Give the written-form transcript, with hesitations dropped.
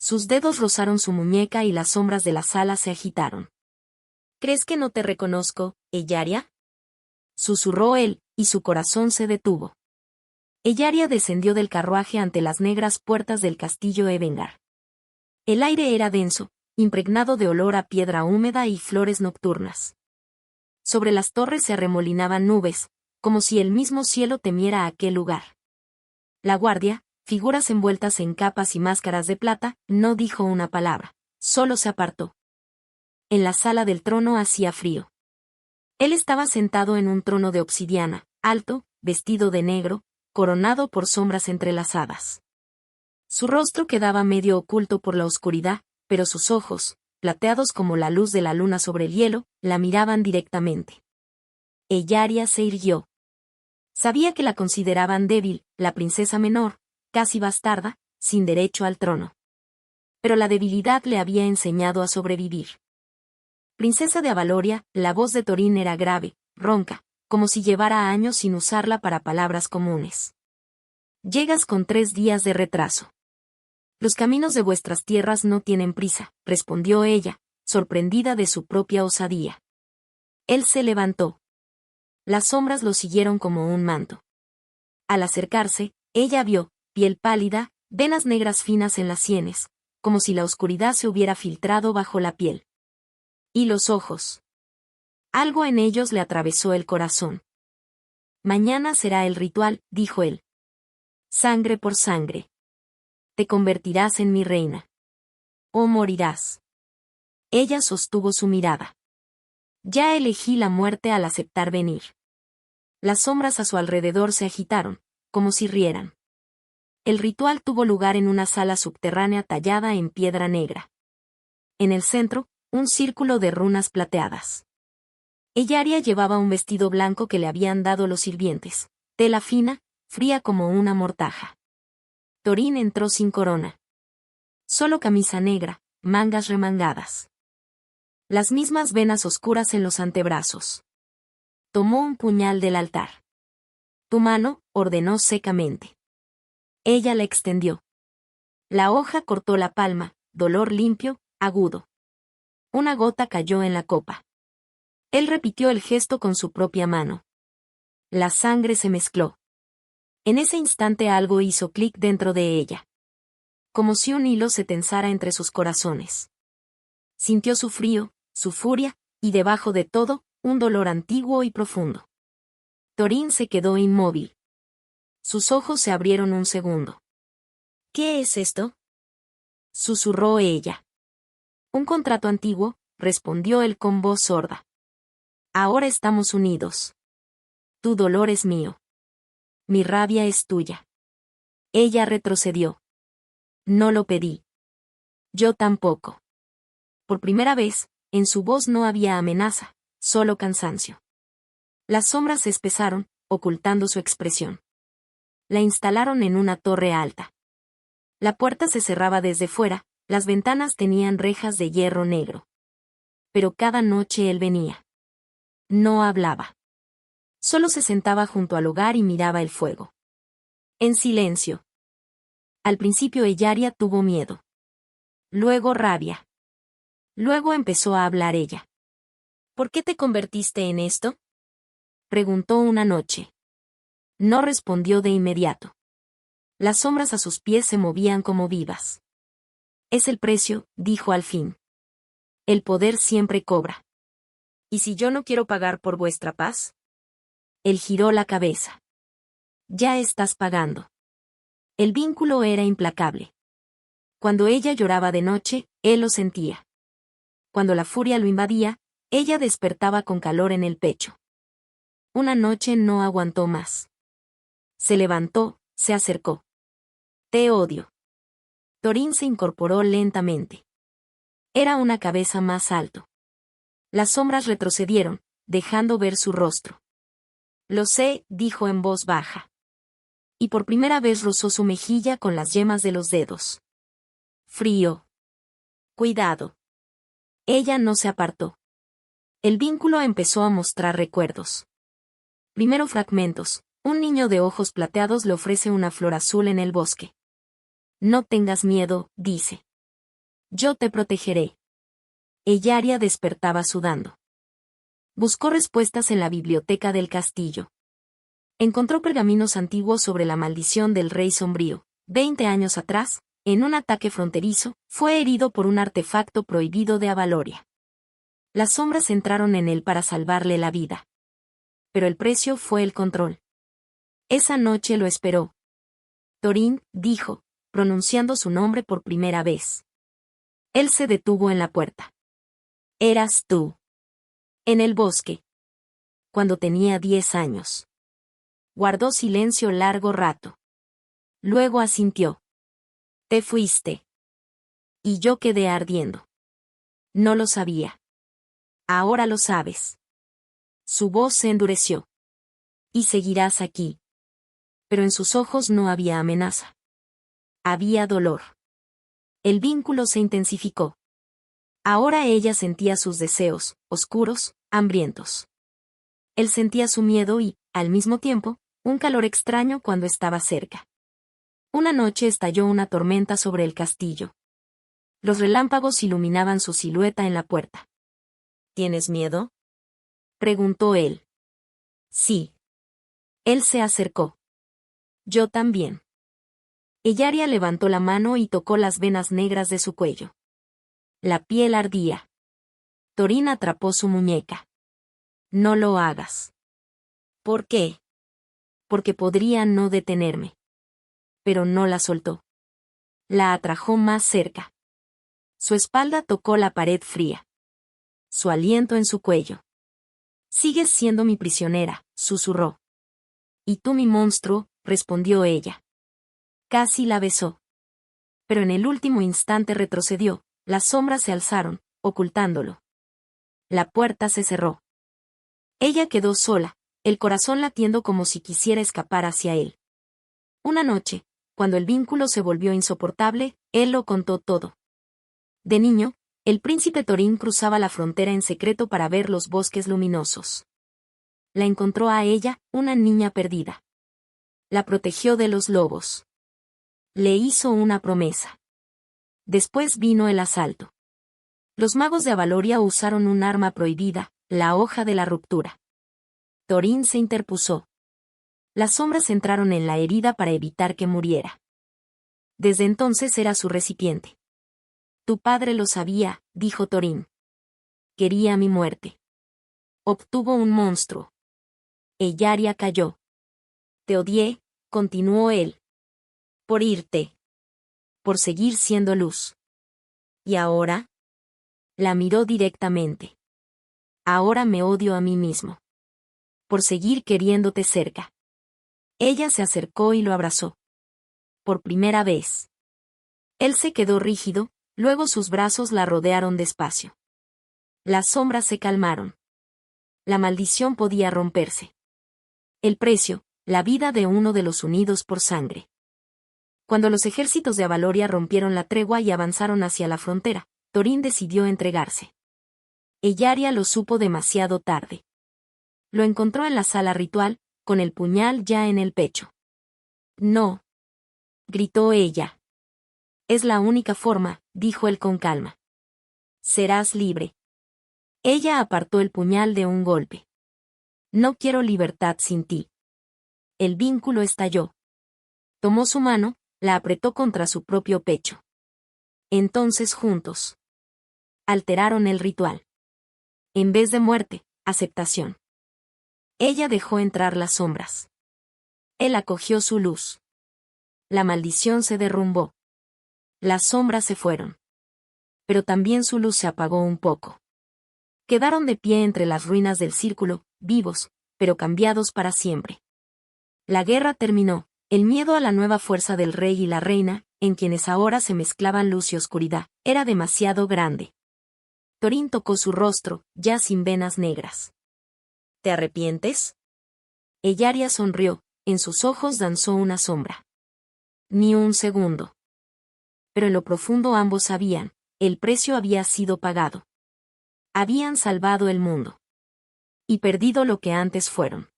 Sus dedos rozaron su muñeca y las sombras de la sala se agitaron. ¿Crees que no te reconozco, Ellaria? Susurró él, y su corazón se detuvo. Ellaria descendió del carruaje ante las negras puertas del castillo Evengar. El aire era denso, impregnado de olor a piedra húmeda y flores nocturnas. Sobre las torres se arremolinaban nubes, como si el mismo cielo temiera aquel lugar. La guardia, figuras envueltas en capas y máscaras de plata, no dijo una palabra, solo se apartó. En la sala del trono hacía frío. Él estaba sentado en un trono de obsidiana, alto, vestido de negro, coronado por sombras entrelazadas. Su rostro quedaba medio oculto por la oscuridad, pero sus ojos, plateados como la luz de la luna sobre el hielo, la miraban directamente. Ellaria se irguió. Sabía que la consideraban débil, la princesa menor, casi bastarda, sin derecho al trono. Pero la debilidad le había enseñado a sobrevivir. Princesa de Avaloria, la voz de Thorin era grave, ronca, como si llevara años sin usarla para palabras comunes. Llegas con 3 días de retraso. Los caminos de vuestras tierras no tienen prisa, respondió ella, sorprendida de su propia osadía. Él se levantó. Las sombras lo siguieron como un manto. Al acercarse, ella vio, piel pálida, venas negras finas en las sienes, como si la oscuridad se hubiera filtrado bajo la piel. Y los ojos. Algo en ellos le atravesó el corazón. Mañana será el ritual, dijo él. Sangre por sangre. Te convertirás en mi reina. O morirás. Ella sostuvo su mirada. Ya elegí la muerte al aceptar venir. Las sombras a su alrededor se agitaron, como si rieran. El ritual tuvo lugar en una sala subterránea tallada en piedra negra. En el centro, un círculo de runas plateadas. Ellaria llevaba un vestido blanco que le habían dado los sirvientes, tela fina, fría como una mortaja. Thorin entró sin corona. Solo camisa negra, mangas remangadas. Las mismas venas oscuras en los antebrazos. Tomó un puñal del altar. Tu mano, ordenó secamente. Ella la extendió. La hoja cortó la palma, dolor limpio, agudo. Una gota cayó en la copa. Él repitió el gesto con su propia mano. La sangre se mezcló. En ese instante algo hizo clic dentro de ella. Como si un hilo se tensara entre sus corazones. Sintió su frío, su furia, y debajo de todo, un dolor antiguo y profundo. Thorin se quedó inmóvil. Sus ojos se abrieron un segundo. ¿Qué es esto? Susurró ella. Un contrato antiguo, respondió él con voz sorda. Ahora estamos unidos. Tu dolor es mío. Mi rabia es tuya. Ella retrocedió. No lo pedí. Yo tampoco. Por primera vez, en su voz no había amenaza, solo cansancio. Las sombras se espesaron, ocultando su expresión. La instalaron en una torre alta. La puerta se cerraba desde fuera, las ventanas tenían rejas de hierro negro. Pero cada noche él venía. No hablaba. Solo se sentaba junto al hogar y miraba el fuego. En silencio. Al principio Ellaria tuvo miedo. Luego rabia. Luego empezó a hablar ella. ¿Por qué te convertiste en esto? Preguntó una noche. No respondió de inmediato. Las sombras a sus pies se movían como vivas. Es el precio, dijo al fin. El poder siempre cobra. ¿Y si yo no quiero pagar por vuestra paz? Él giró la cabeza. Ya estás pagando. El vínculo era implacable. Cuando ella lloraba de noche, él lo sentía. Cuando la furia lo invadía, ella despertaba con calor en el pecho. Una noche no aguantó más. Se levantó, se acercó. Te odio. Thorin se incorporó lentamente. Era una cabeza más alto. Las sombras retrocedieron, dejando ver su rostro. Lo sé, dijo en voz baja. Y por primera vez rozó su mejilla con las yemas de los dedos. Frío. Cuidado. Ella no se apartó. El vínculo empezó a mostrar recuerdos. Primero fragmentos. Un niño de ojos plateados le ofrece una flor azul en el bosque. No tengas miedo, dice. Yo te protegeré. Ellaria despertaba sudando. Buscó respuestas en la biblioteca del castillo. Encontró pergaminos antiguos sobre la maldición del rey sombrío. 20 años atrás, en un ataque fronterizo, fue herido por un artefacto prohibido de Avaloria. Las sombras entraron en él para salvarle la vida. Pero el precio fue el control. Esa noche lo esperó. Thorin, dijo, pronunciando su nombre por primera vez. Él se detuvo en la puerta. Eras tú. En el bosque. Cuando tenía 10 años. Guardó silencio largo rato. Luego asintió. Te fuiste. Y yo quedé ardiendo. No lo sabía. Ahora lo sabes. Su voz se endureció. Y seguirás aquí. Pero en sus ojos no había amenaza. Había dolor. El vínculo se intensificó. Ahora ella sentía sus deseos, oscuros, hambrientos. Él sentía su miedo y, al mismo tiempo, un calor extraño cuando estaba cerca. Una noche estalló una tormenta sobre el castillo. Los relámpagos iluminaban su silueta en la puerta. ¿Tienes miedo?, preguntó él. Sí. Él se acercó. Yo también. Ellaria levantó la mano y tocó las venas negras de su cuello. La piel ardía. Thorin atrapó su muñeca. No lo hagas. ¿Por qué? Porque podría no detenerme. Pero no la soltó. La atrajo más cerca. Su espalda tocó la pared fría. Su aliento en su cuello. Sigues siendo mi prisionera, susurró. Y tú mi monstruo, respondió ella. Casi la besó. Pero en el último instante retrocedió, las sombras se alzaron, ocultándolo. La puerta se cerró. Ella quedó sola, el corazón latiendo como si quisiera escapar hacia él. Una noche, cuando el vínculo se volvió insoportable, él lo contó todo. De niño, el príncipe Thorin cruzaba la frontera en secreto para ver los bosques luminosos. La encontró a ella, una niña perdida. La protegió de los lobos. Le hizo una promesa. Después vino el asalto. Los magos de Avaloria usaron un arma prohibida, la hoja de la ruptura. Thorin se interpuso. Las sombras entraron en la herida para evitar que muriera. Desde entonces era su recipiente. Tu padre lo sabía, dijo Thorin. Quería mi muerte. Obtuvo un monstruo. Ellaria cayó. Te odié, continuó él. Por irte. Por seguir siendo luz. ¿Y ahora? La miró directamente. Ahora me odio a mí mismo. Por seguir queriéndote cerca. Ella se acercó y lo abrazó. Por primera vez. Él se quedó rígido, luego sus brazos la rodearon despacio. Las sombras se calmaron. La maldición podía romperse. El precio, la vida de uno de los unidos por sangre. Cuando los ejércitos de Avaloria rompieron la tregua y avanzaron hacia la frontera, Thorin decidió entregarse. Ellaria lo supo demasiado tarde. Lo encontró en la sala ritual, con el puñal ya en el pecho. No. Gritó ella. Es la única forma, dijo él con calma. Serás libre. Ella apartó el puñal de un golpe. No quiero libertad sin ti. El vínculo estalló. Tomó su mano, la apretó contra su propio pecho. Entonces juntos. Alteraron el ritual. En vez de muerte, aceptación. Ella dejó entrar las sombras. Él acogió su luz. La maldición se derrumbó. Las sombras se fueron. Pero también su luz se apagó un poco. Quedaron de pie entre las ruinas del círculo, vivos, pero cambiados para siempre. La guerra terminó, el miedo a la nueva fuerza del rey y la reina, en quienes ahora se mezclaban luz y oscuridad, era demasiado grande. Thorin tocó su rostro, ya sin venas negras. ¿Te arrepientes? Ellaria sonrió, en sus ojos danzó una sombra. Ni un segundo. Pero en lo profundo ambos sabían, el precio había sido pagado. Habían salvado el mundo. Y perdido lo que antes fueron.